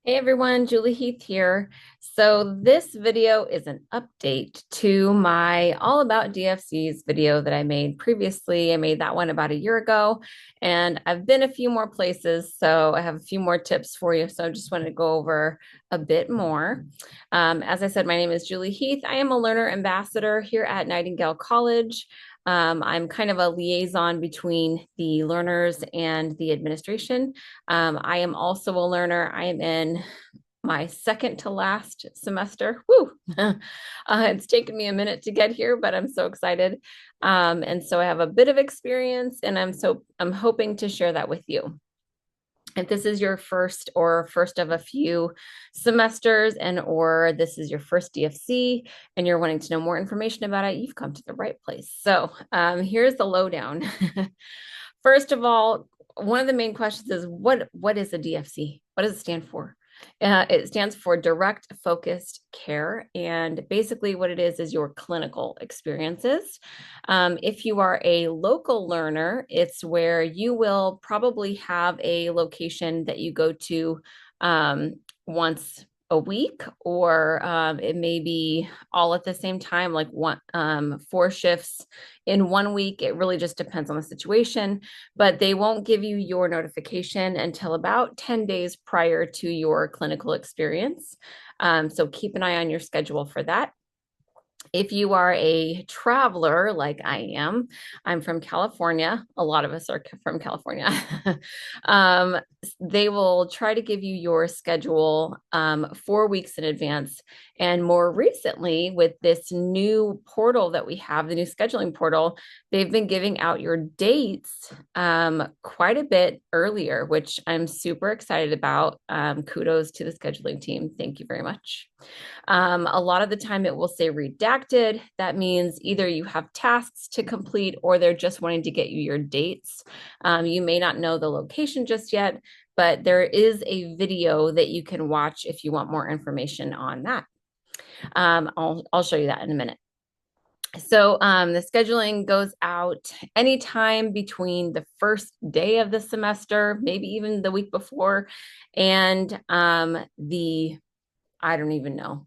Hey everyone, Julie Heath here. So this video is an update to my All About DFCs video that I made previously. I made that one about a year ago, and I've been a few more places, so I have a few more tips for you. So I just wanted to go over a bit more. As I said, my name is Julie Heath. I am a learner ambassador here at Nightingale College. I'm kind of a liaison between the learners and the administration. I am also a learner. I am in my second to last semester. Woo! It's taken me a minute to get here, but I'm so excited. And so I have a bit of experience, and I'm hoping to share that with you. If this is your first or first of a few semesters or this is your first DFC and you're wanting to know more information about it, you've come to the right place. So here's the lowdown. First of all, one of the main questions is what is a DFC? What does it stand for? It stands for direct focused care. And basically what it is your clinical experiences. If you are a local learner, it's where you will probably have a location that you go to once a week, or it may be all at the same time, like 4 shifts in 1 week. It really just depends on the situation, but they won't give you your notification until about 10 days prior to your clinical experience. So keep an eye on your schedule for that. If you are a traveler like I am, I'm from California. A lot of us are from California. um, they will try to give you your schedule 4 weeks in advance. And more recently, with this new portal that we have, the new scheduling portal, they've been giving out your dates quite a bit earlier, which I'm super excited about. Kudos to the scheduling team. Thank you very much. A lot of the time it will say redacted. That means either you have tasks to complete or they're just wanting to get you your dates. You may not know the location just yet, but there is a video that you can watch if you want more information on that. I'll show you that in a minute. So the scheduling goes out anytime between the first day of the semester, maybe even the week before, and I don't even know,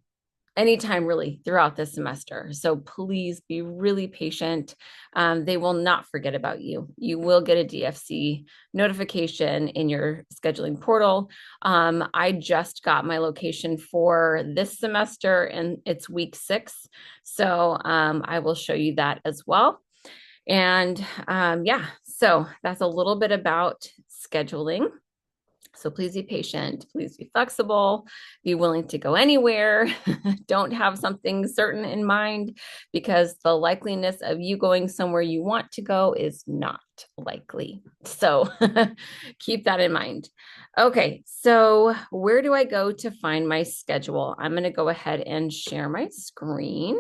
anytime really throughout the semester. So please be really patient. They will not forget about you. You will get a DFC notification in your scheduling portal. I just got my location for this semester and it's week 6. So I will show you that as well. And yeah, so that's a little bit about scheduling. So please be patient, please be flexible, be willing to go anywhere. Don't have something certain in mind, because the likeliness of you going somewhere you want to go is not likely. So keep that in mind. Okay, so where do I go to find my schedule? I'm going to go ahead and share my screen.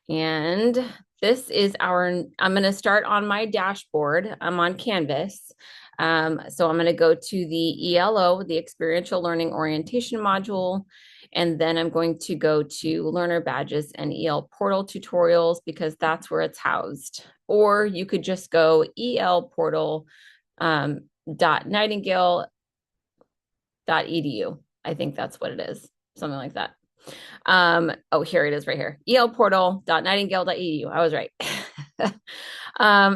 And this is I'm going to start on my dashboard. I'm on Canvas. So I'm going to go to the ELO, the Experiential Learning Orientation module, and then I'm going to go to Learner Badges and EL Portal Tutorials, because that's where it's housed. Or you could just go elportal .nightingale.edu. I think that's what it is, something like that. Oh, here it is right here. elportal.nightingale.edu. I was right.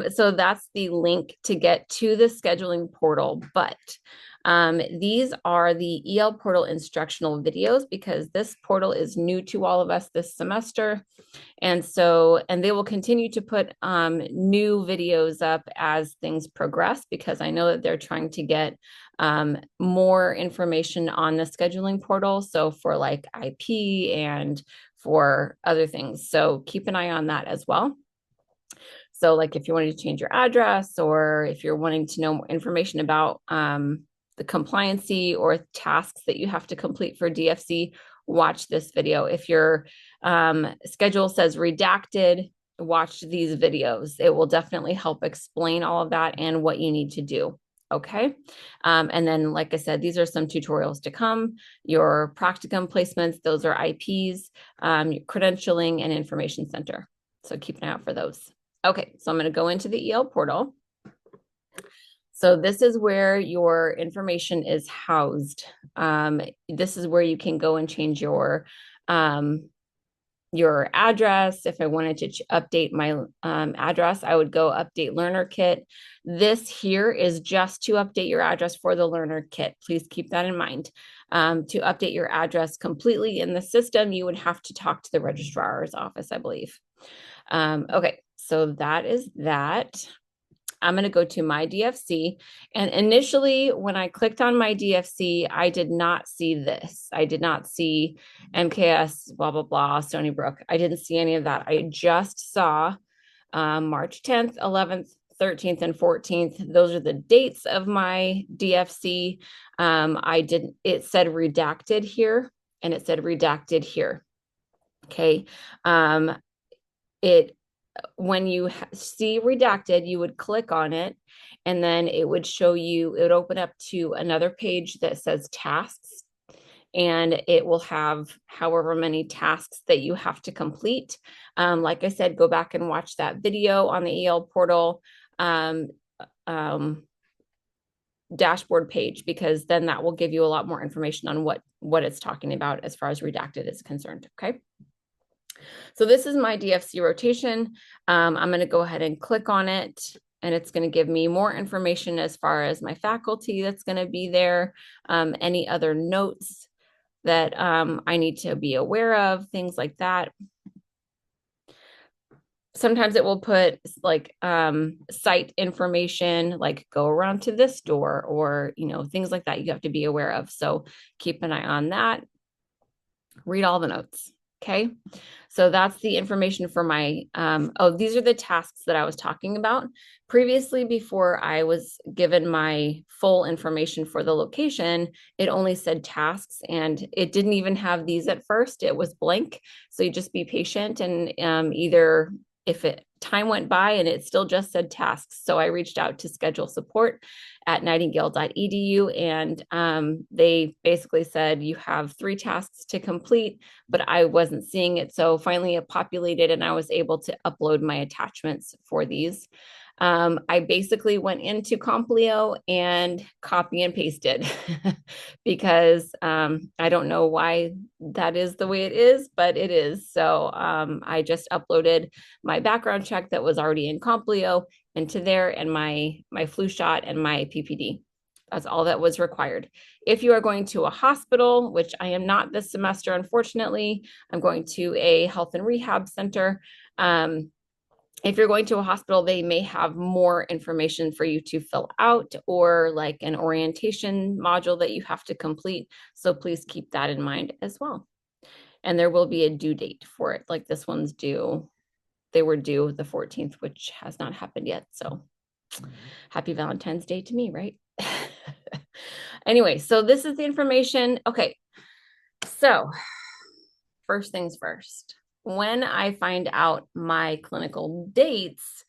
So that's the link to get to the scheduling portal. But these are the EL Portal instructional videos, because this portal is new to all of us this semester. And they will continue to put new videos up as things progress, because I know that they're trying to get more information on the scheduling portal. So for like IP and for other things. So keep an eye on that as well. So like if you wanted to change your address, or if you're wanting to know more information about the compliancy or tasks that you have to complete for DFC, watch this video. If your schedule says redacted, watch these videos. It will definitely help explain all of that and what you need to do. Okay. And then, like I said, these are some tutorials to come. Your practicum placements, those are IPs, your credentialing and information center. So keep an eye out for those. Okay, so I'm going to go into the EL portal. So this is where your information is housed. This is where you can go and change your address. If I wanted to update my address, I would go update learner kit. This here is just to update your address for the learner kit. Please keep that in mind. To update your address completely in the system, you would have to talk to the registrar's office, I believe. Okay, so that is that. I'm going to go to my DFC. And initially, when I clicked on my DFC, I did not see this. I did not see MKS, blah, blah, blah, Stony Brook. I didn't see any of that. I just saw March 10th, 11th, 13th, and 14th. Those are the dates of my DFC. It said redacted here, and it said redacted here. Okay. When you see redacted, you would click on it, and then it would show you, it would open up to another page that says tasks, and it will have however many tasks that you have to complete. Like I said, go back and watch that video on the EL portal dashboard page, because then that will give you a lot more information on what it's talking about as far as redacted is concerned. Okay. So this is my DFC rotation. I'm going to go ahead and click on it, and it's going to give me more information as far as my faculty that's going to be there, any other notes that I need to be aware of, things like that. Sometimes it will put like site information, like go around to this door, or, things like that you have to be aware of. So keep an eye on that. Read all the notes. Okay. So that's the information for my, these are the tasks that I was talking about. Previously, before I was given my full information for the location, it only said tasks, and it didn't even have these at first. It was blank. So you just be patient, and either if time went by and it still just said tasks. So I reached out to schedule support at nightingale.edu, and they basically said you have 3 tasks to complete, but I wasn't seeing it. So finally it populated, and I was able to upload my attachments for these. I basically went into Complio and copy and pasted because I don't know why that is the way it is, but it is. So I just uploaded my background check that was already in Complio into there, and my flu shot and my PPD. That's all that was required. If you are going to a hospital, which I am not this semester, unfortunately, I'm going to a health and rehab center. If you're going to a hospital, they may have more information for you to fill out, or like an orientation module that you have to complete. So please keep that in mind as well. And there will be a due date for it. Like this one's due. They were due the 14th, which has not happened yet. So happy Valentine's Day to me, right? Anyway, so this is the information. Okay. So first things first. When I find out my clinical dates,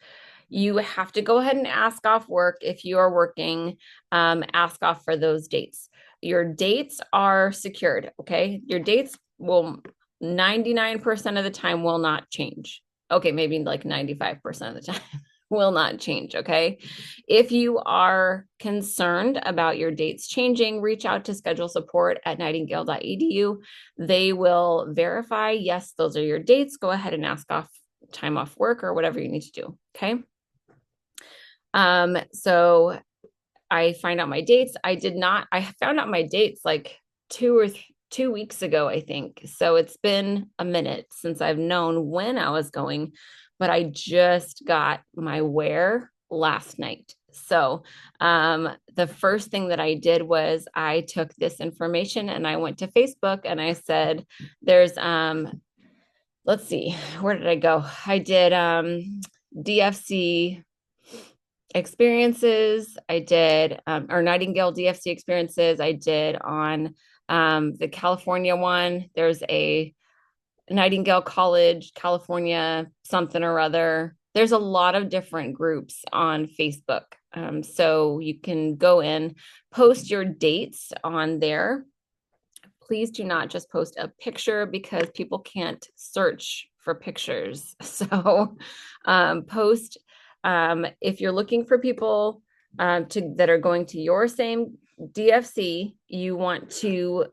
you have to go ahead and ask off work. If you are working, ask off for those dates. Your dates are secured, okay? Your dates will 99% of the time will not change. Okay, maybe like 95% of the time will not change, okay? If you are concerned about your dates changing, reach out to schedule support at nightingale.edu. They will verify, yes, those are your dates. Go ahead and ask off time off work or whatever you need to do, okay? So I find out my dates. I found out my dates like 2 weeks ago, I think. So it's been a minute since I've known when I was going, but I just got my wear last night. So the first thing that I did was I took this information and I went to Facebook and I said, there's, let's see, where did I go? I did DFC experiences. I did, or Nightingale DFC experiences. I did on the California one. There's a Nightingale College, California, something or other. There's a lot of different groups on Facebook. So you can go in, post your dates on there. Please do not just post a picture because people can't search for pictures. So post, if you're looking for people that are going to your same DFC, you want to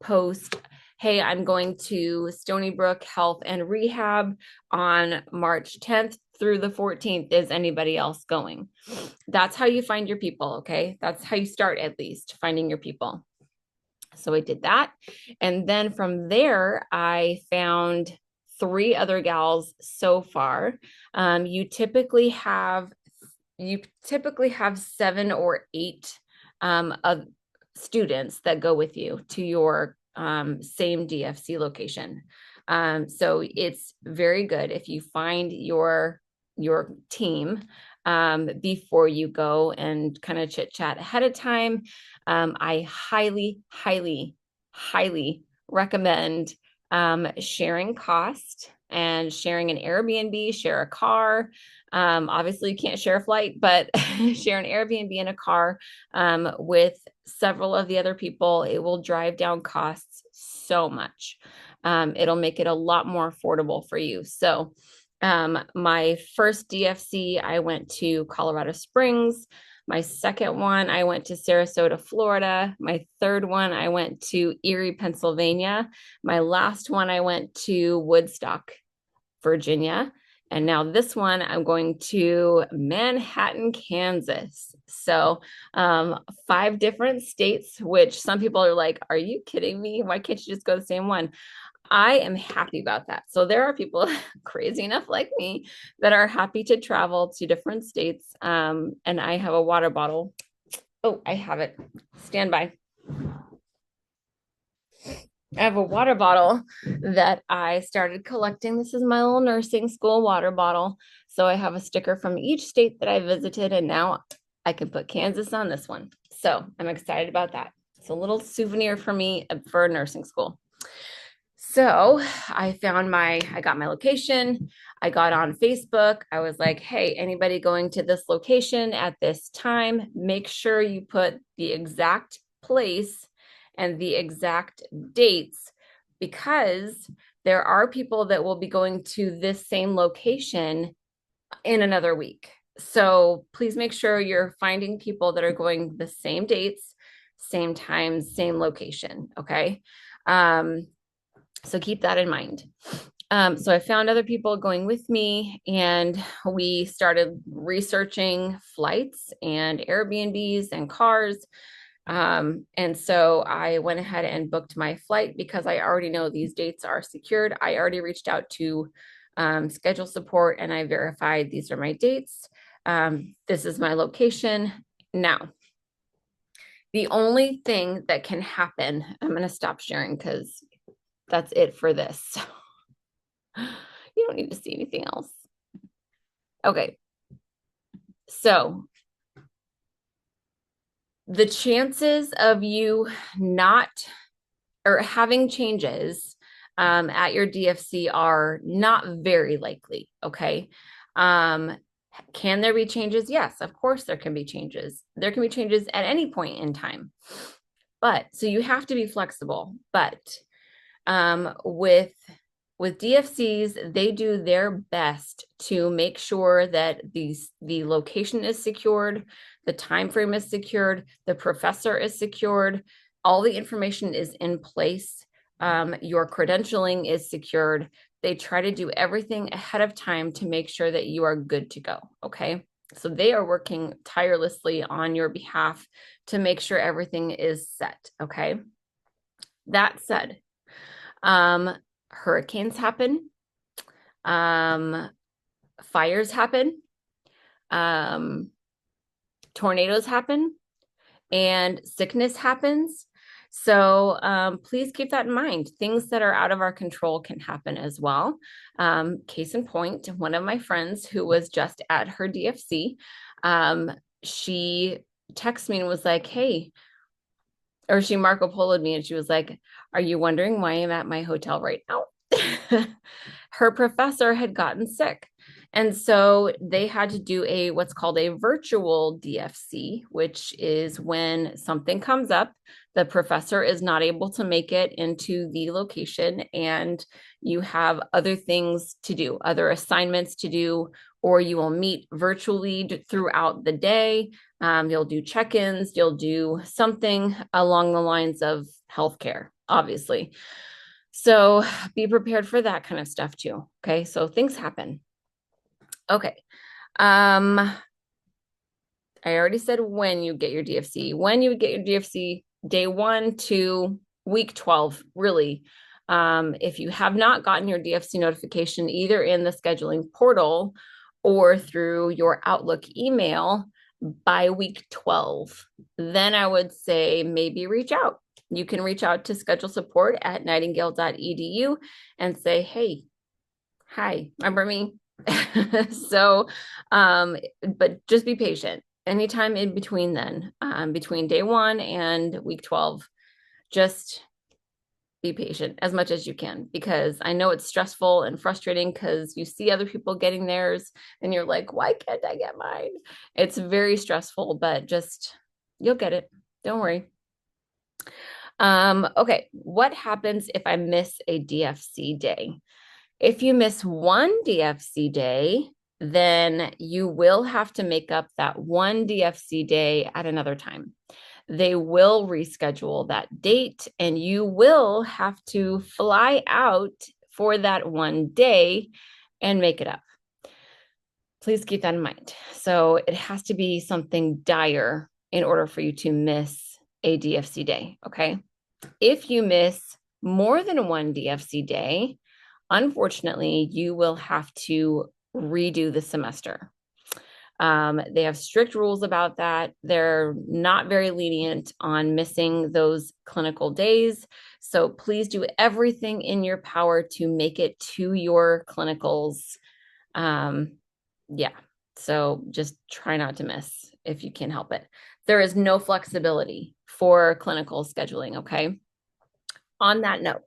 post, hey, I'm going to Stony Brook Health and Rehab on March 10th through the 14th. Is anybody else going? That's how you find your people, okay? That's how you start, at least, finding your people. So I did that. And then from there, I found 3 other gals so far. You typically have 7 or 8 of students that go with you to your same DFC location. So it's very good if you find your team before you go and kind of chit chat ahead of time. I highly, highly, highly recommend sharing cost and sharing an Airbnb, share a car. Obviously, you can't share a flight, but share an Airbnb and a car with several of the other people. It will drive down costs so much. It'll make it a lot more affordable for you. So my first DFC, I went to Colorado Springs. My second one, I went to Sarasota, Florida. My third one, I went to Erie, Pennsylvania. My last one, I went to Woodstock, Virginia. And now this one, I'm going to Manhattan, Kansas. So 5 different states, which some people are like, are you kidding me? Why can't you just go the same one? I am happy about that. So there are people crazy enough like me that are happy to travel to different states. And I have a water bottle. Oh, I have it. Stand by. I have a water bottle that I started collecting. This is my little nursing school water bottle. So I have a sticker from each state that I visited, and now I can put Kansas on this one. So I'm excited about that. It's a little souvenir for me for nursing school. So I got my location. I got on Facebook. I was like, hey, anybody going to this location at this time, make sure you put the exact place and the exact dates, because there are people that will be going to this same location in another week. So please make sure you're finding people that are going the same dates, same times, same location. Okay. So keep that in mind. So I found other people going with me, and we started researching flights and Airbnbs and cars. And so I went ahead and booked my flight because I already know these dates are secured. I already reached out to schedule support, and I verified these are my dates. This is my location. Now, the only thing that can happen, I'm going to stop sharing because that's it for this. You don't need to see anything else. Okay. So the chances of you not or having changes at your DFC are not very likely. Okay. Can there be changes? Yes, of course there can be changes. There can be changes at any point in time. But so you have to be flexible. But with DFCs, they do their best to make sure that the location is secured, the time frame is secured, the professor is secured, all the information is in place, your credentialing is secured. They try to do everything ahead of time to make sure that you are good to go. Okay. So they are working tirelessly on your behalf to make sure everything is set. Okay. That said, hurricanes happen, fires happen, tornadoes happen, and sickness happens. So please keep that in mind. Things that are out of our control can happen as well. Case in point, one of my friends who was just at her DFC, she texted me and was like, hey, or she Marco Polo'd me and she was like, are you wondering why I'm at my hotel right now? Her professor had gotten sick. And so they had to do what's called a virtual DFC, which is when something comes up, the professor is not able to make it into the location, and you have other things to do, other assignments to do, or you will meet virtually throughout the day. You'll do check-ins, you'll do something along the lines of healthcare, obviously. So be prepared for that kind of stuff too. Okay, so things happen. Okay. I already said when you get your DFC. When you would get your DFC, day 1 to week 12, really. If you have not gotten your DFC notification either in the scheduling portal or through your Outlook email by week 12, then I would say maybe reach out. You can reach out to schedule support at nightingale.edu and say, hey, hi, remember me? So, but just be patient. Anytime in between then, between day 1 and week 12, just be patient as much as you can, because I know it's stressful and frustrating because you see other people getting theirs and you're like, why can't I get mine? It's very stressful, but just, you'll get it. Don't worry. Okay, what happens if I miss a DFC day? If you miss one DFC day, then you will have to make up that one DFC day at another time. They will reschedule that date, and you will have to fly out for that one day and make it up. Please keep that in mind. So it has to be something dire in order for you to miss a DFC day, okay? If you miss more than one DFC day, unfortunately, you will have to redo the semester. They have strict rules about that. They're not very lenient on missing those clinical days. So please do everything in your power to make it to your clinicals. Yeah, so just try not to miss if you can help it. There is no flexibility for clinical scheduling, okay? On that note,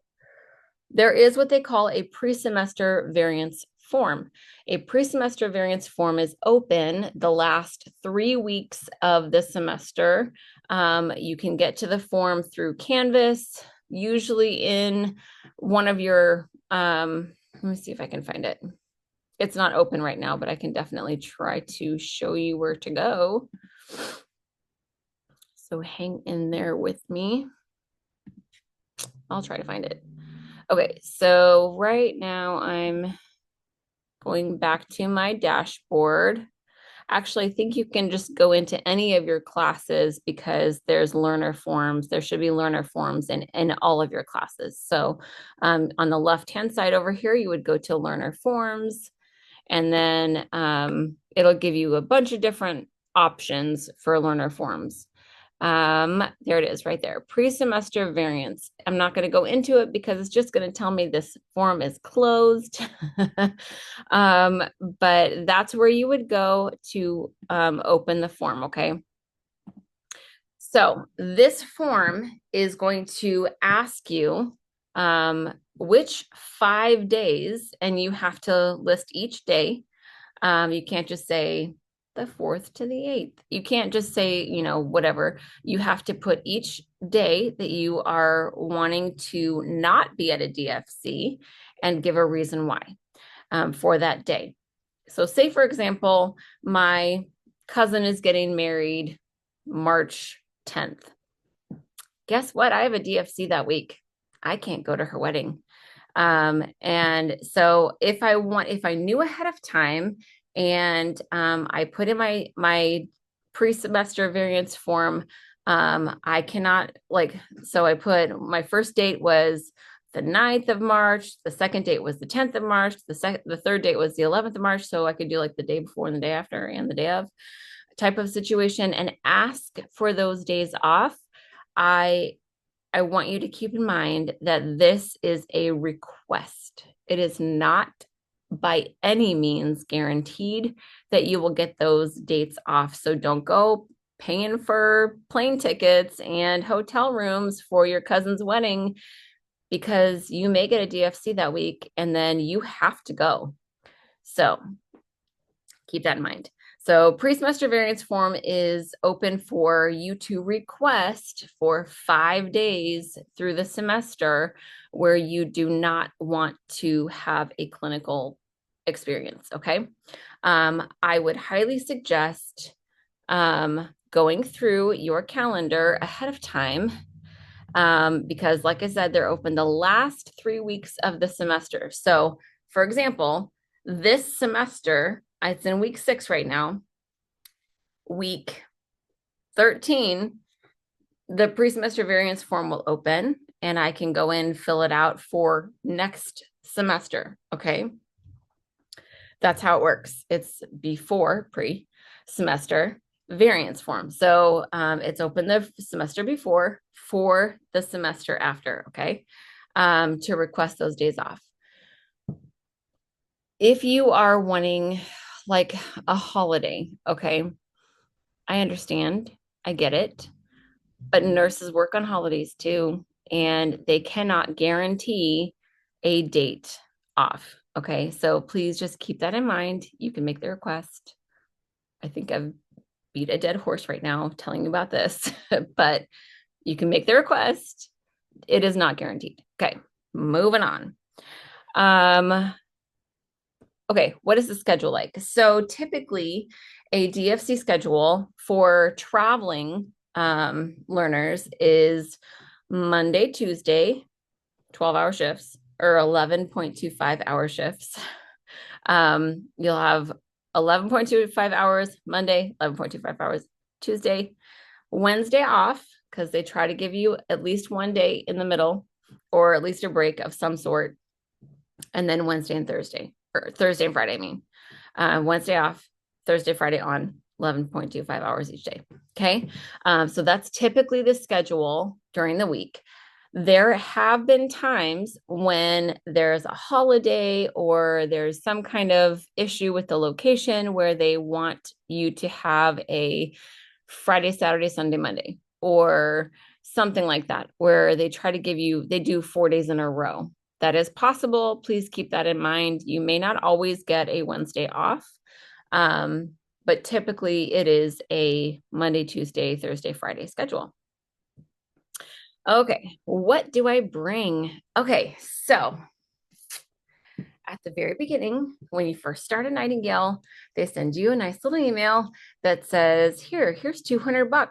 there is what they call a pre-semester variance form. A pre-semester variance form is open the last 3 weeks of the semester. You can get to the form through Canvas, usually in one of your, let me see if I can find it. It's not open right now, but I can definitely try to show you where to go. So hang in there with me. I'll try to find it. Okay, so right now I'm going back to my dashboard. Actually, I think you can just go into any of your classes because there's learner forms. There should be learner forms in all of your classes. So on the left-hand side over here, you would go to learner forms, and then it'll give you a bunch of different options for learner forms. There it is right there, pre-semester variance. I'm not going to go into it because it's just going to tell me this form is closed. But that's where you would go to open the form, okay? So this form is going to ask you which 5 days, and you have to list each day. You can't just say the 4th to the 8th. You can't just say, you know, whatever. You have to put each day that you are wanting to not be at a DFC and give a reason why for that day. So say, for example, my cousin is getting married March 10th. Guess what? I have a DFC that week. I can't go to her wedding. And so if I knew ahead of time, and I put in my pre-semester variance form, I cannot, so I put my first date was the 9th of March, the second date was the 10th of March, the third date was the 11th of March, so I could do like the day before and the day after and the day of type of situation and ask for those days off. I want you to keep in mind that this is a request. It is not by any means guaranteed that you will get those dates off. So don't go paying for plane tickets and hotel rooms for your cousin's wedding, because you may get a DFC that week and then you have to go. So Keep that in mind. So pre-semester variance form is open for you to request for 5 days through the semester where you do not want to have a clinical experience, okay? I would highly suggest going through your calendar ahead of time because like I said, they're open the last 3 weeks of the semester. So for example, this semester, it's in week 6 right now, week 13, the pre-semester variance form will open and I can go in, fill it out for next semester, okay? That's how it works. It's before pre-semester variance form. So it's open the semester before for the semester after, okay? To request those days off. If you are wanting like a holiday, okay, I understand, I get it, but nurses work on holidays too, and they cannot guarantee a date off, okay? So please just keep that in mind. You can make the request. I think I've beat a dead horse right now telling you about this, but you can make the request. It is not guaranteed. Okay, moving on. Okay, what is the schedule like? So typically a DFC schedule for traveling learners is Monday, Tuesday, 12-hour shifts or 11.25-hour shifts. You'll have 11.25 hours Monday, 11.25 hours Tuesday, Wednesday off because they try to give you at least one day in the middle or at least a break of some sort. And then Wednesday and Thursday, or Thursday and Friday, I mean. Wednesday off, Thursday, Friday on, 11.25 hours each day. Okay. So that's typically the schedule during the week. There have been times when there's a holiday or there's some kind of issue with the location where they want you to have a Friday, Saturday, Sunday, Monday, or something like that, where they try to give you, they do 4 days in a row. That is possible. Please keep that in mind. You may not always get a Wednesday off, but typically it is a Monday, Tuesday, Thursday, Friday schedule. Okay, what do I bring? Okay, so at the very beginning, when you first start at Nightingale, they send you a nice little email that says, here's $200.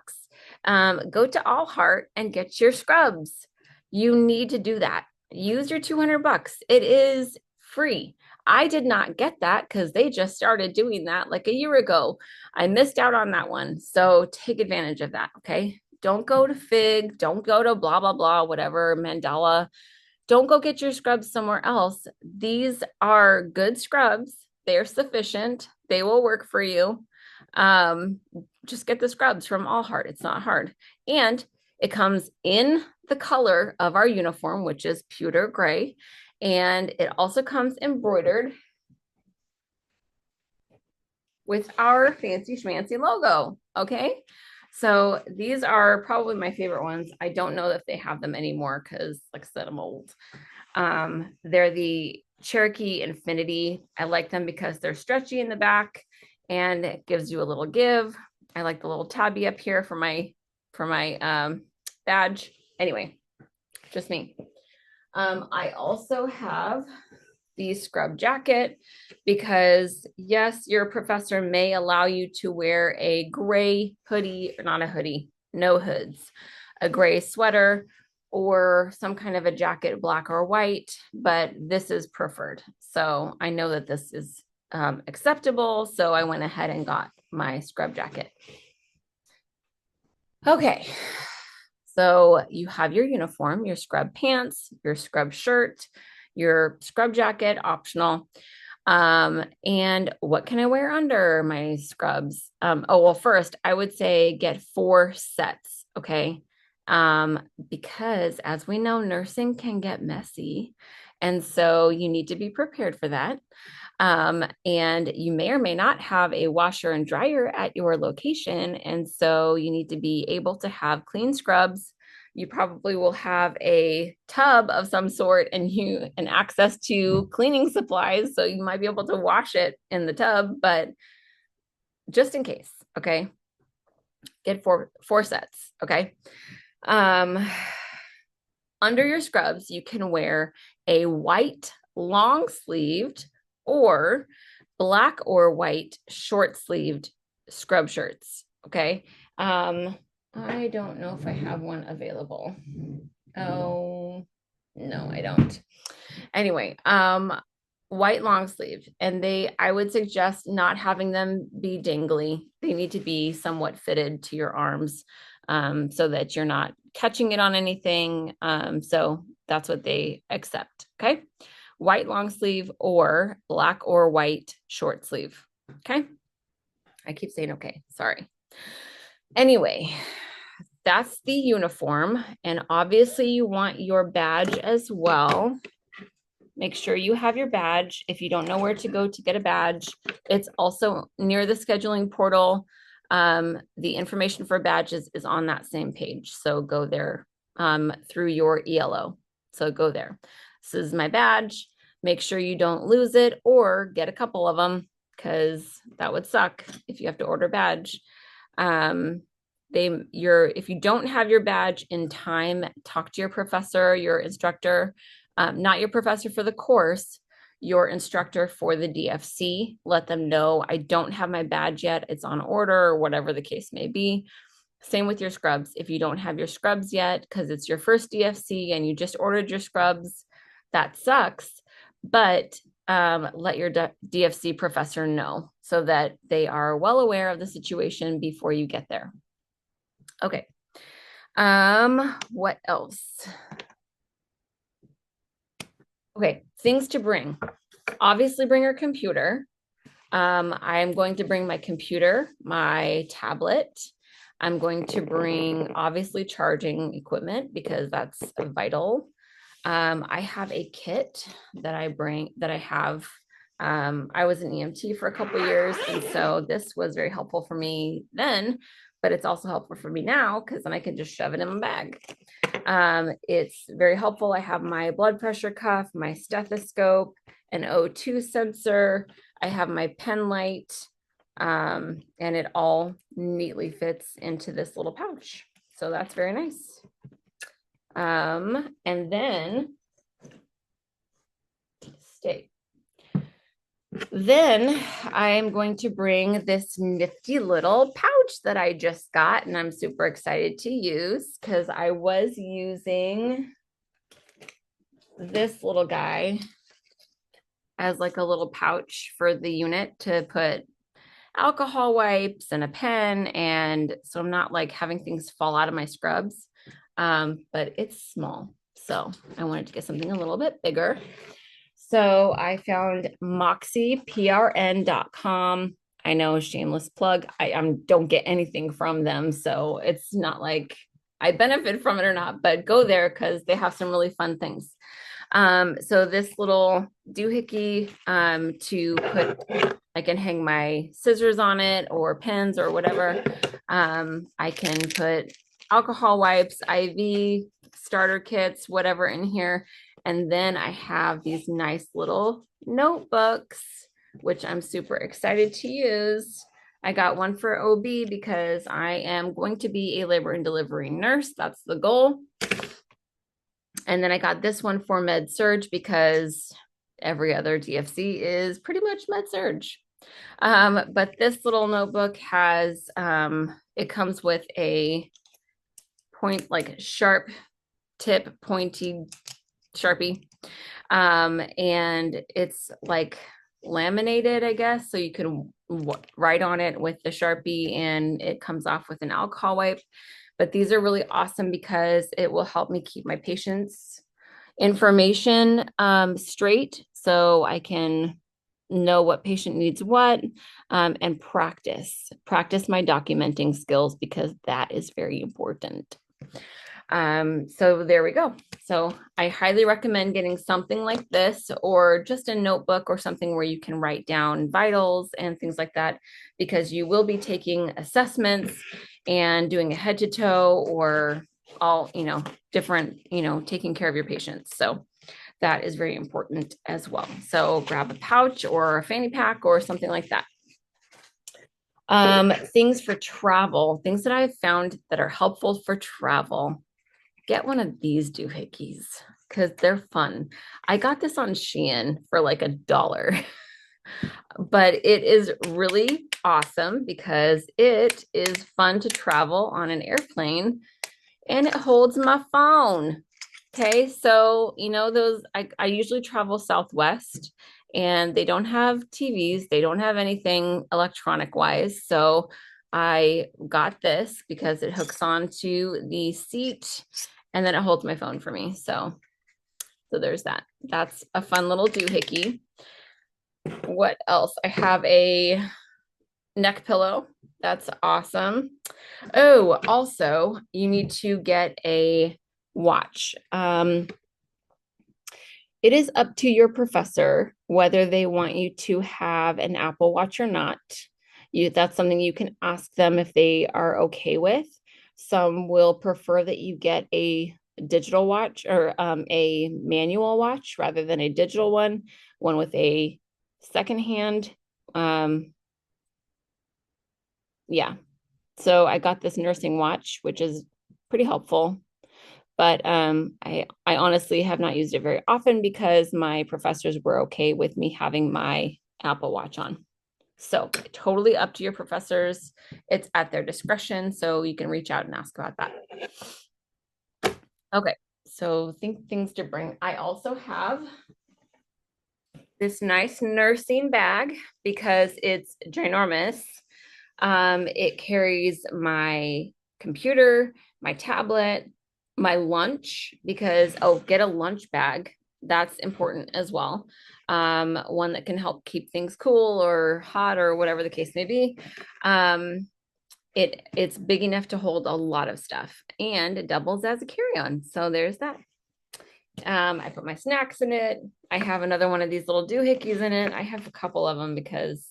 Go to All Heart and get your scrubs. You need to do that. Use your $200. It is free. I did not get that because they just started doing that like a year ago. I missed out on that one. So take advantage of that, okay? Don't go to Fig, don't go to blah, blah, blah, whatever, Mandela. Don't go get your scrubs somewhere else. These are good scrubs. They're sufficient. They will work for you. Just get the scrubs from All Heart. It's not hard. And it comes in the color of our uniform, which is pewter gray. And it also comes embroidered with our fancy schmancy logo, okay? So these are probably my favorite ones. I don't know if they have them anymore because, like I said, I'm old. They're the Cherokee Infinity. I like them because they're stretchy in the back and it gives you a little give. I like the little tabby up here for my badge. Anyway, just me. I also have the scrub jacket because yes, your professor may allow you to wear a gray hoodie, or not a hoodie, no hoods, a gray sweater or some kind of a jacket, black or white, but this is preferred. So I know that this is acceptable. So I went ahead and got my scrub jacket. Okay. So you have your uniform, your scrub pants, your scrub shirt, your scrub jacket, optional. And what can I wear under my scrubs? Well, first I would say get 4 sets, okay? Because as we know, nursing can get messy. And so you need to be prepared for that. And you may or may not have a washer and dryer at your location. And so you need to be able to have clean scrubs. You probably will have a tub of some sort and access to cleaning supplies. So you might be able to wash it in the tub, but just in case. Okay. Get four sets. Okay. Under your scrubs, you can wear a white long sleeved or black or white short sleeved scrub shirts. Okay. I don't know if I have one available. Oh, no, I don't. Anyway, white long sleeve, and I would suggest not having them be dangly. They need to be somewhat fitted to your arms, so that you're not catching it on anything. So that's what they accept. Okay. White long sleeve or black or white short sleeve. Okay. I keep saying okay. Sorry. Anyway, that's the uniform. And obviously you want your badge as well. Make sure you have your badge. If you don't know where to go to get a badge, it's also near the scheduling portal. The information for badges is on that same page. So go there through your ELO. So go there. This is my badge. Make sure you don't lose it or get a couple of them, because that would suck if you have to order a badge. If you don't have your badge in time, talk to your professor, your instructor, not your professor for the course, your instructor for the DFC. Let them know, I don't have my badge yet. It's on order, or whatever the case may be. Same with your scrubs. If you don't have your scrubs yet, because it's your first DFC and you just ordered your scrubs, that sucks. But let your DFC professor know so that they are well aware of the situation before you get there. Okay. What else? Okay, things to bring. Obviously bring your computer. I'm going to bring my computer, my tablet. I'm going to bring obviously charging equipment because that's vital. I have a kit that I have. I was an EMT for a couple of years, and so this was very helpful for me then, but it's also helpful for me now because then I can just shove it in my bag. It's very helpful. I have my blood pressure cuff, my stethoscope, an O2 sensor. I have my pen light, and it all neatly fits into this little pouch. So that's very nice. And then stay. Then I'm going to bring this nifty little pouch that I just got, and I'm super excited to use because I was using this little guy as like a little pouch for the unit to put alcohol wipes and a pen. And so I'm not like having things fall out of my scrubs, but it's small. So I wanted to get something a little bit bigger. So I found moxieprn.com. I know, shameless plug. I don't get anything from them, so it's not like I benefit from it or not, but go there because they have some really fun things. So this little doohickey to put, I can hang my scissors on it or pens or whatever. I can put alcohol wipes, IV, starter kits, whatever in here. And then I have these nice little notebooks, which I'm super excited to use. I got one for OB because I am going to be a labor and delivery nurse. That's the goal. And then I got this one for med surg because every other DFC is pretty much med surg. But this little notebook has, it comes with a like sharp tip, pointy Sharpie. And it's like laminated, I guess. So you can write on it with the Sharpie and it comes off with an alcohol wipe. But these are really awesome because it will help me keep my patients' information straight so I can know what patient needs what, and practice my documenting skills because that is very important. So there we go. So I highly recommend getting something like this or just a notebook or something where you can write down vitals and things like that, because you will be taking assessments and doing a head to toe or all, different, taking care of your patients. So that is very important as well. So grab a pouch or a fanny pack or something like that. Things for travel, things that I've found that are helpful for travel. Get one of these doohickeys because they're fun. I got this on Shein for like $1, but it is really awesome because it is fun to travel on an airplane and it holds my phone. Okay, so those I usually travel Southwest and they don't have TVs, they don't have anything electronic wise. So I got this because it hooks onto the seat and then it holds my phone for me. So there's that. That's a fun little doohickey. What else? I have a neck pillow. That's awesome. Oh, also, you need to get a watch. It is up to your professor whether they want you to have an Apple Watch or not. That's something you can ask them if they are okay with. Some will prefer that you get a digital watch or a manual watch rather than a digital one with a second hand. Yeah. So I got this nursing watch, which is pretty helpful. But I honestly have not used it very often because my professors were okay with me having my Apple Watch on. So totally up to your professors. It's at their discretion, so you can reach out and ask about that. Okay, so think things to bring. I also have this nice nursing bag because it's ginormous. It carries my computer, my tablet, my lunch, because get a lunch bag. That's important as well. One that can help keep things cool or hot or whatever the case may be. It's big enough to hold a lot of stuff and it doubles as a carry-on. So there's that. I put my snacks in it. I have another one of these little doohickeys in it. I have a couple of them because,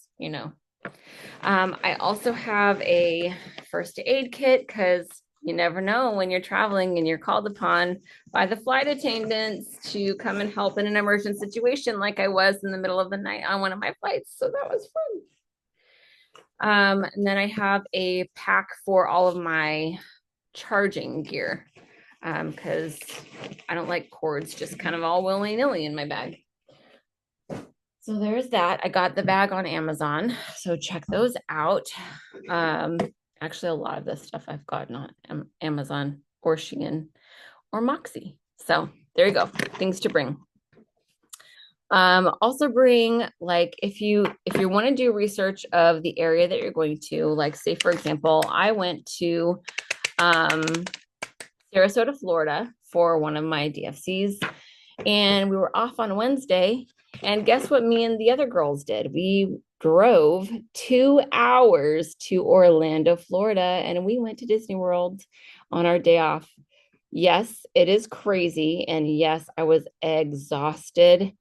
I also have a first aid kit because you never know when you're traveling and you're called upon by the flight attendants to come and help in an emergent situation like I was in the middle of the night on one of my flights. So that was fun. And then I have a pack for all of my charging gear because I don't like cords just kind of all willy-nilly in my bag. So there's that. I got the bag on Amazon, so check those out. Actually, a lot of this stuff I've gotten on Amazon or Shein or Moxie. So there you go. Things to bring. Also bring, like, if you want to do research of the area that you're going to, like, say for example, I went to Sarasota, Florida for one of my DFCs, and we were off on Wednesday. And guess what me and the other girls did? We drove 2 hours to Orlando, Florida, and we went to Disney World on our day off. Yes, it is crazy. And yes, I was exhausted,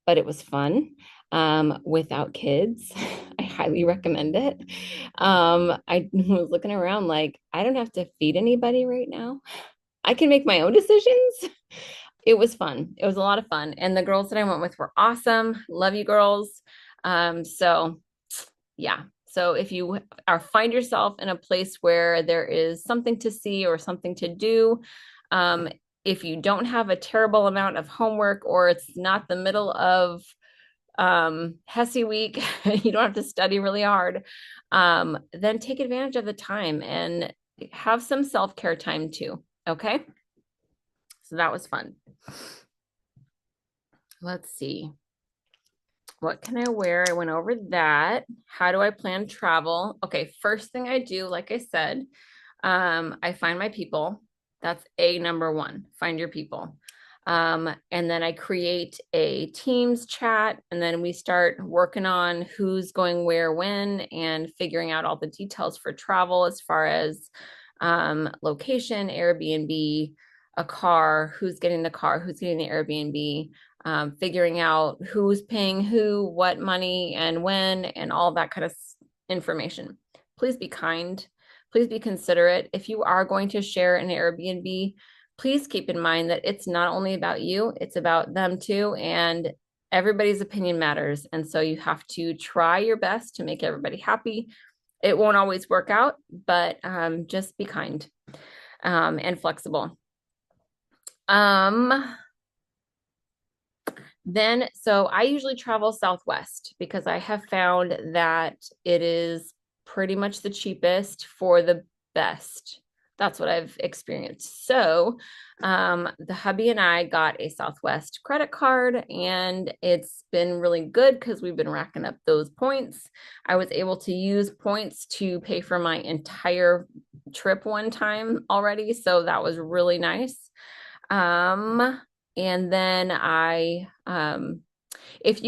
but it was fun without kids. I highly recommend it. I was looking around like, I don't have to feed anybody right now. I can make my own decisions. It was fun. It was a lot of fun. And the girls that I went with were awesome. Love you girls. So yeah. So if you find yourself in a place where there is something to see or something to do, if you don't have a terrible amount of homework or it's not the middle of HESI week, you don't have to study really hard, then take advantage of the time and have some self-care time too. Okay. So that was fun. Let's see. What can I wear? I went over that. How do I plan travel? Okay, first thing I do, like I said, I find my people. That's number one, find your people. And then I create a Teams chat, and then we start working on who's going where, when, and figuring out all the details for travel as far as location, Airbnb, a car, who's getting the car, who's getting the Airbnb, figuring out who's paying who, what money, and when, and all that kind of information. Please be kind. Please be considerate. If you are going to share an Airbnb, please keep in mind that it's not only about you, it's about them too, and everybody's opinion matters. And so you have to try your best to make everybody happy. It won't always work out, but just be kind and flexible. Then, so I usually travel Southwest because I have found that it is pretty much the cheapest for the best. That's what I've experienced. So, the hubby and I got a Southwest credit card, and it's been really good because we've been racking up those points. I was able to use points to pay for my entire trip one time already, so that was really nice. And then if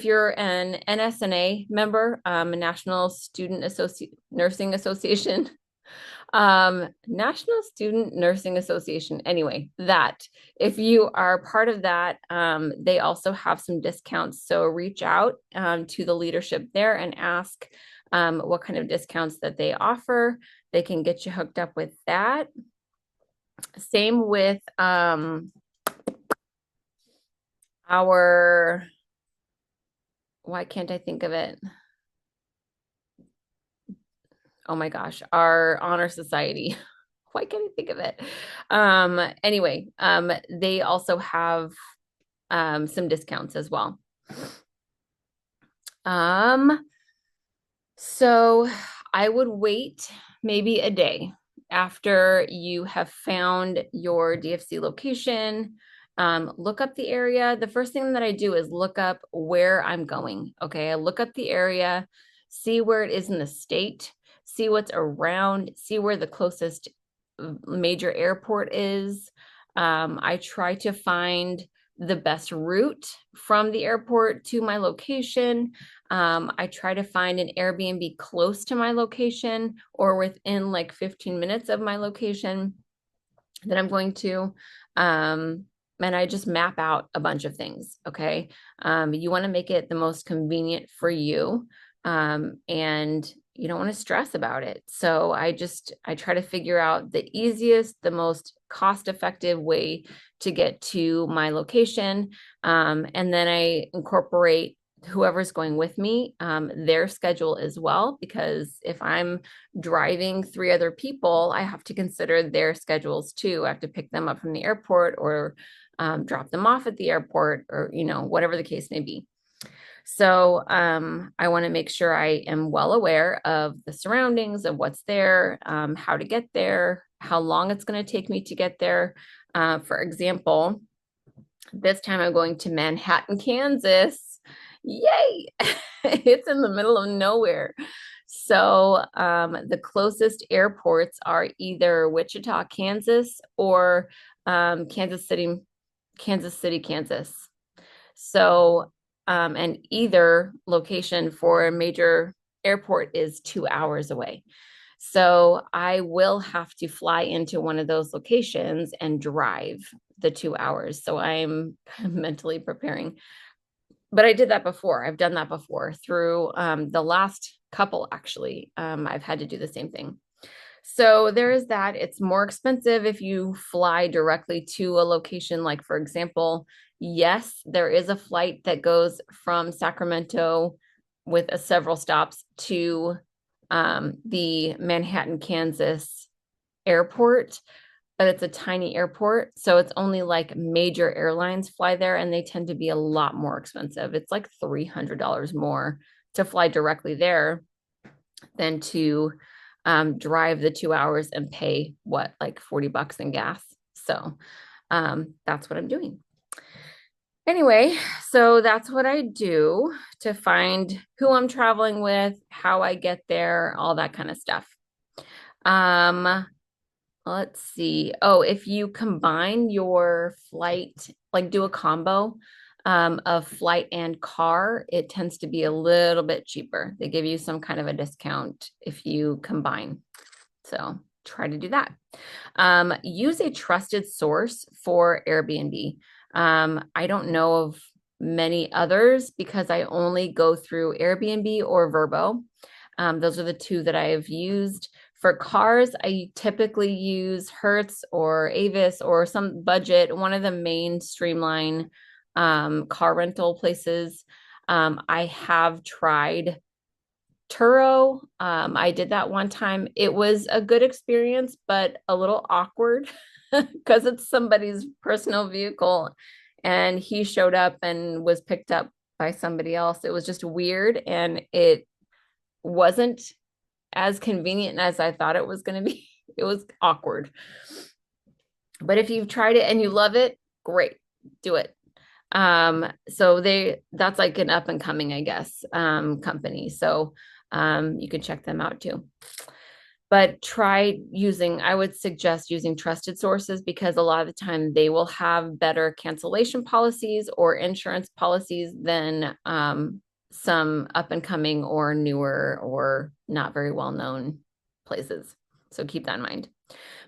you're an NSNA member, a National Student Nursing Association, National Student Nursing Association. Anyway, that if you are part of that, they also have some discounts. So reach out to the leadership there and ask what kind of discounts that they offer. They can get you hooked up with that. Same with our, why can't I think of it? Oh my gosh, our honor society. Why can't I think of it? Anyway, they also have some discounts as well. So I would wait maybe a day after you have found your DFC location. Look up the area. The first thing that I do is look up where I'm going. Okay, I look up the area, see where it is in the state, see what's around, see where the closest major airport is. I try to find the best route from the airport to my location. I try to find an Airbnb close to my location or within like 15 minutes of my location that I'm going to. And I just map out a bunch of things. Okay. You want to make it the most convenient for you. And you don't want to stress about it. So I try to figure out the easiest, the most cost-effective way to get to my location. And then I incorporate whoever's going with me, their schedule as well, because if I'm driving 3 other people, I have to consider their schedules too. I have to pick them up from the airport or drop them off at the airport or, whatever the case may be. So I want to make sure I am well aware of the surroundings, of what's there, how to get there, how long it's going to take me to get there. For example, this time I'm going to Manhattan, Kansas. Yay! It's in the middle of nowhere. So the closest airports are either Wichita, Kansas, or Kansas City, Kansas. So and either location for a major airport is 2 hours away. So I will have to fly into one of those locations and drive the 2 hours. So I'm mentally preparing. But I did that before. I've done that before through the last couple, actually. I've had to do the same thing. So there is that. It's more expensive if you fly directly to a location. Like, for example, yes, there is a flight that goes from Sacramento with several stops to the Manhattan, Kansas airport, but it's a tiny airport. So it's only like major airlines fly there, and they tend to be a lot more expensive. It's like $300 more to fly directly there than to drive the 2 hours and pay like $40 in gas. So that's what I'm doing. Anyway, so that's what I do to find who I'm traveling with, how I get there, all that kind of stuff. Let's see. Oh, if you combine your flight, like do a combo of flight and car, it tends to be a little bit cheaper. They give you some kind of a discount if you combine. So try to do that. Use a trusted source for Airbnb. I don't know of many others because I only go through Airbnb or Vrbo. Those are the 2 that I have used. For cars, I typically use Hertz or Avis or some budget, one of the main streamline car rental places. I have tried Turo. I did that one time. It was a good experience, but a little awkward because it's somebody's personal vehicle and he showed up and was picked up by somebody else. It was just weird and it wasn't as convenient as I thought it was going to be. It was awkward. But if you've tried it and you love it, great, do it. So that's like an up and coming, I guess, company. So you can check them out too. But I would suggest using trusted sources because a lot of the time they will have better cancellation policies or insurance policies than some up and coming or newer or not very well known places. So keep that in mind.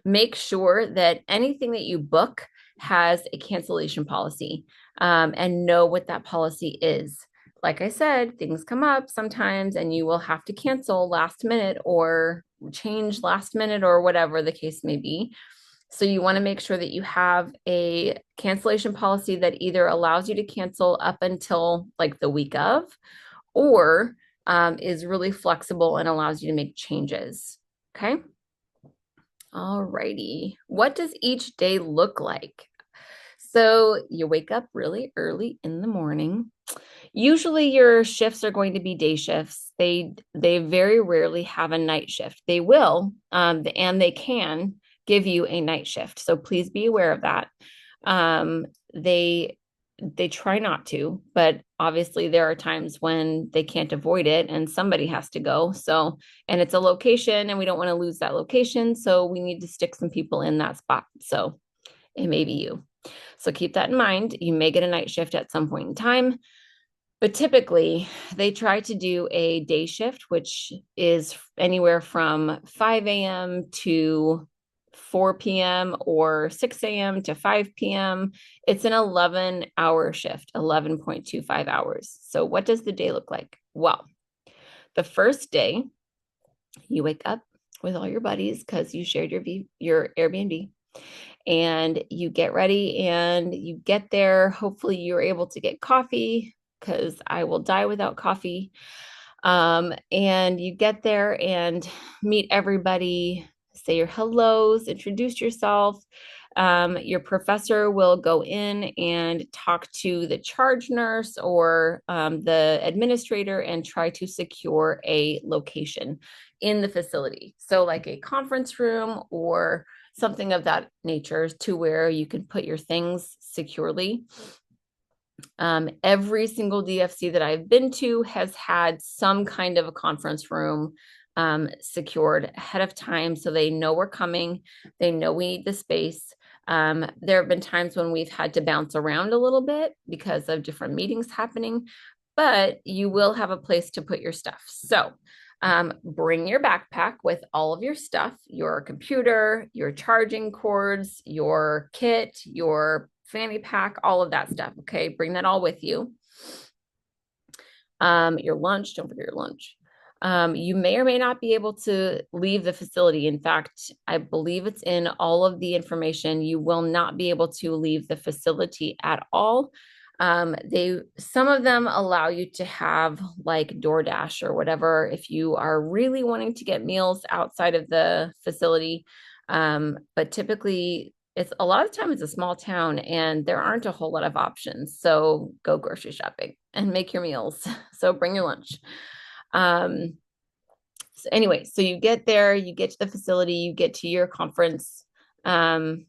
Make sure that anything that you book has a cancellation policy and know what that policy is. Like I said, things come up sometimes and you will have to cancel last minute or change last minute or whatever the case may be. So you want to make sure that you have a cancellation policy that either allows you to cancel up until like the week of or is really flexible and allows you to make changes. Okay. All righty. What does each day look like? So you wake up really early in the morning. Usually your shifts are going to be day shifts. They very rarely have a night shift. They will, and they can give you a night shift. So please be aware of that. They try not to, but obviously there are times when they can't avoid it and somebody has to go. So, and it's a location and we don't want to lose that location. So we need to stick some people in that spot. So it may be you. So keep that in mind. You may get a night shift at some point in time, but typically they try to do a day shift, which is anywhere from 5 a.m. to 4 p.m. or 6 a.m. to 5 p.m. It's an 11-hour shift, 11.25 hours. So what does the day look like? Well, the first day you wake up with all your buddies because you shared your Airbnb and you get ready and you get there. Hopefully you're able to get coffee because I will die without coffee. And you get there and meet everybody, say your hellos, introduce yourself. Your professor will go in and talk to the charge nurse or the administrator and try to secure a location in the facility. So like a conference room or something of that nature to where you can put your things securely. Every single DFC that I've been to has had some kind of a conference room secured ahead of time so they know we're coming. They know we need the space. There have been times when we've had to bounce around a little bit because of different meetings happening, but you will have a place to put your stuff. So bring your backpack with all of your stuff, your computer, your charging cords, your kit, your fanny pack, all of that stuff. Okay, bring that all with you. Your lunch, don't forget your lunch. You may or may not be able to leave the facility. In fact, I believe it's in all of the information. You will not be able to leave the facility at all. Some of them allow you to have like DoorDash or whatever if you are really wanting to get meals outside of the facility. But typically it's a lot of time it's a small town and there aren't a whole lot of options. So go grocery shopping and make your meals. So bring your lunch. So anyway, so you get there, you get to the facility, you get to your conference room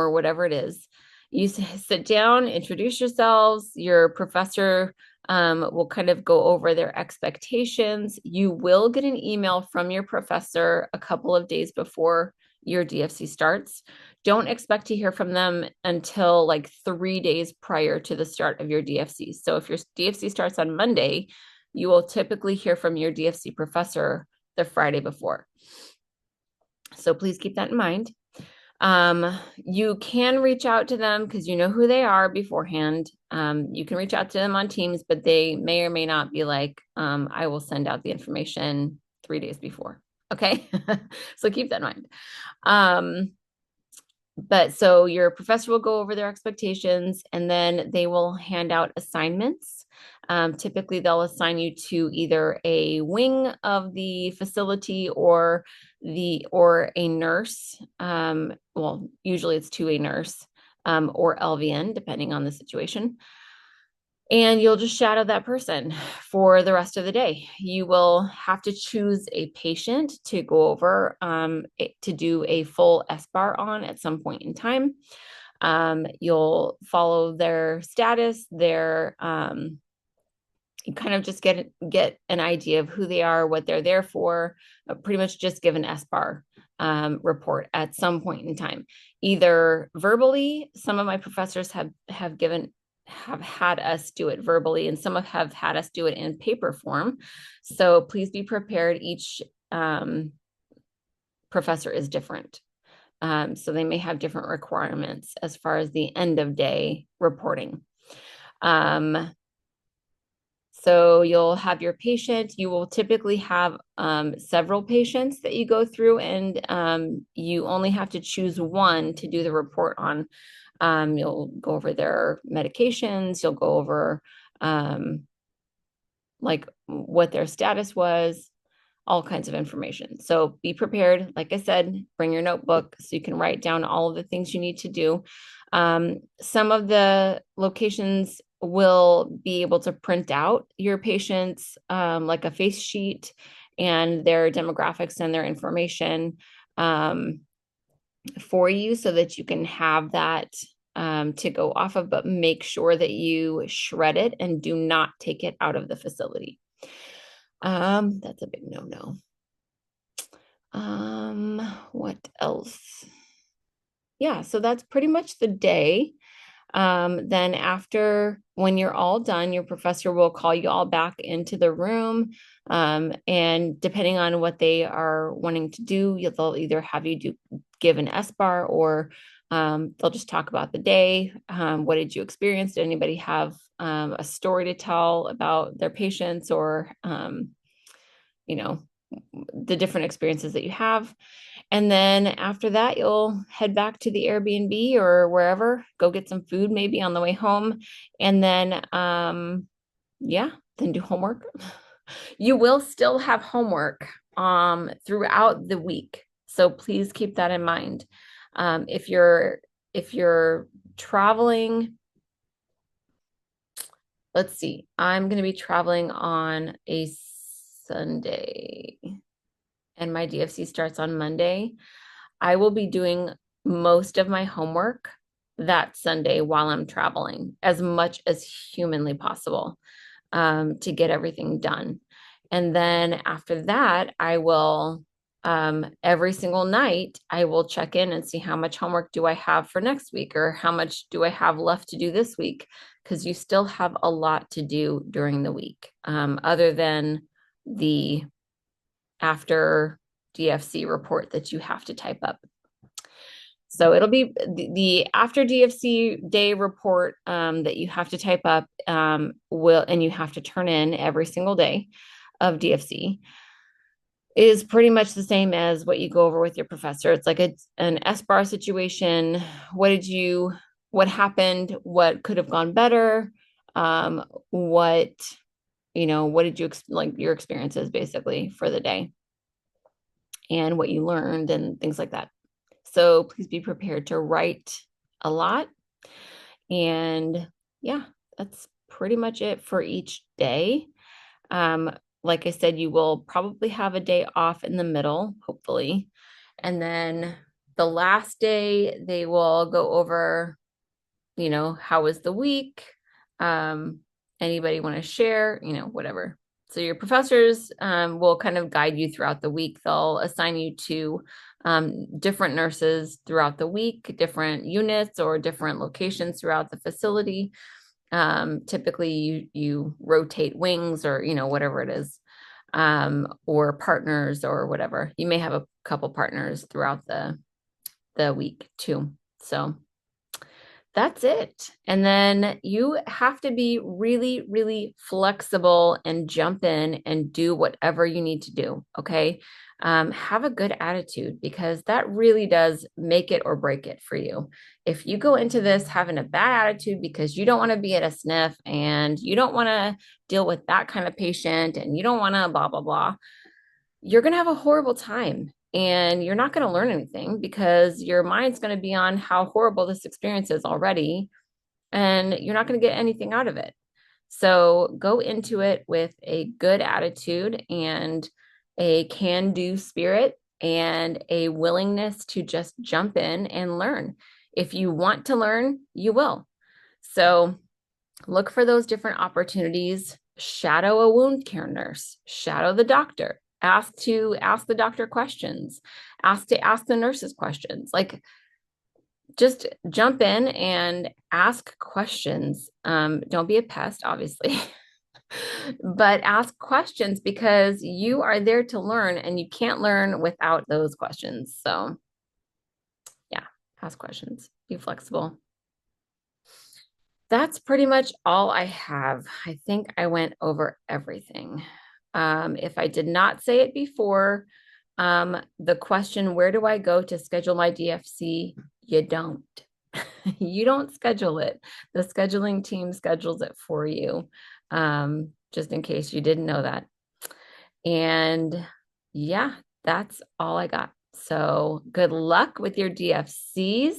or whatever it is. You sit down, introduce yourselves. Your professor will kind of go over their expectations. You will get an email from your professor a couple of days before your DFC starts. Don't expect to hear from them until like 3 days prior to the start of your DFC. So if your DFC starts on Monday, you will typically hear from your DFC professor the Friday before. So please keep that in mind. You can reach out to them because you know who they are beforehand. You can reach out to them on Teams, but they may or may not be like, I will send out the information 3 days before. Okay. So keep that in mind. But so your professor will go over their expectations and then they will hand out assignments. Typically, they'll assign you to either a wing of the facility or a nurse. Well, usually it's to a nurse or LVN, depending on the situation. And you'll just shadow that person for the rest of the day. You will have to choose a patient to go over to do a full SBAR on at some point in time. You'll follow their status, you kind of just get an idea of who they are, what they're there for, pretty much just give an SBAR report at some point in time, either verbally. Some of my professors have had us do it verbally, and some have had us do it in paper form. So please be prepared. Each professor is different. So they may have different requirements as far as the end of day reporting. So you'll have your patient. You will typically have several patients that you go through, and you only have to choose one to do the report on. You'll go over their medications. You'll go over like what their status was, all kinds of information. So be prepared. Like I said, bring your notebook so you can write down all of the things you need to do. Some of the locations will be able to print out your patients like a face sheet and their demographics and their information for you so that you can have that to go off of, but make sure that you shred it and do not take it out of the facility. That's a big no-no. What else? Yeah, so that's pretty much the day. Then after, when you're all done, your professor will call you all back into the room. And depending on what they are wanting to do, they'll either have you give an SBAR, or they'll just talk about the day. What did you experience? Did anybody have a story to tell about their patients, or the different experiences that you have? And then after that, you'll head back to the Airbnb or wherever, go get some food maybe on the way home. And then, then do homework. You will still have homework throughout the week. So please keep that in mind. If you're traveling, let's see, I'm going to be traveling on a Sunday and my DFC starts on Monday. I will be doing most of my homework that Sunday while I'm traveling, as much as humanly possible, to get everything done. And then after that, I will, every single night, I will check in and see how much homework do I have for next week, or how much do I have left to do this week? Because you still have a lot to do during the week, other than the after DFC report that you have to type up. So it'll be the after DFC day report that you have to type up and you have to turn in every single day of DFC is pretty much the same as what you go over with your professor. It's like an SBAR situation. What happened? What could have gone better? What did you like your experiences basically for the day, and what you learned and things like that. So please be prepared to write a lot. And yeah, that's pretty much it for each day. Like I said, you will probably have a day off in the middle, hopefully. And then the last day, they will go over, how was the week? Anybody want to share, whatever. So your professors will kind of guide you throughout the week. They'll assign you to different nurses throughout the week, different units or different locations throughout the facility. Typically you rotate wings, or, whatever it is, or partners or whatever. You may have a couple partners throughout the week too. So That's it. And then you have to be really, really flexible and jump in and do whatever you need to do. Okay. Have a good attitude because that really does make it or break it for you. If you go into this having a bad attitude because you don't want to be at a sniff and you don't want to deal with that kind of patient and you don't want to blah, blah, blah, you're going to have a horrible time and you're not going to learn anything because your mind's going to be on how horrible this experience is already and you're not going to get anything out of it. So go into it with a good attitude and a can-do spirit and a willingness to just jump in and learn. If you want to learn, you will. So look for those different opportunities. Shadow a wound care nurse, shadow the doctor, ask the doctor questions, ask the nurses questions. Like just jump in and ask questions. Don't be a pest, obviously, but ask questions because you are there to learn and you can't learn without those questions. So yeah, ask questions, be flexible. That's pretty much all I have. I think I went over everything. If I did not say it before, the question, where do I go to schedule my DFC? You don't. You don't schedule it. The scheduling team schedules it for you, just in case you didn't know that. And yeah, that's all I got. So good luck with your DFCs.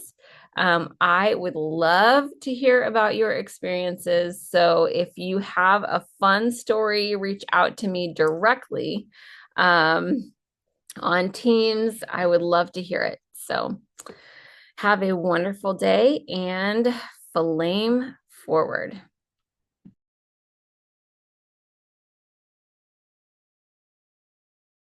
I would love to hear about your experiences. So if you have a fun story, reach out to me directly on Teams. I would love to hear it. So have a wonderful day and flame forward.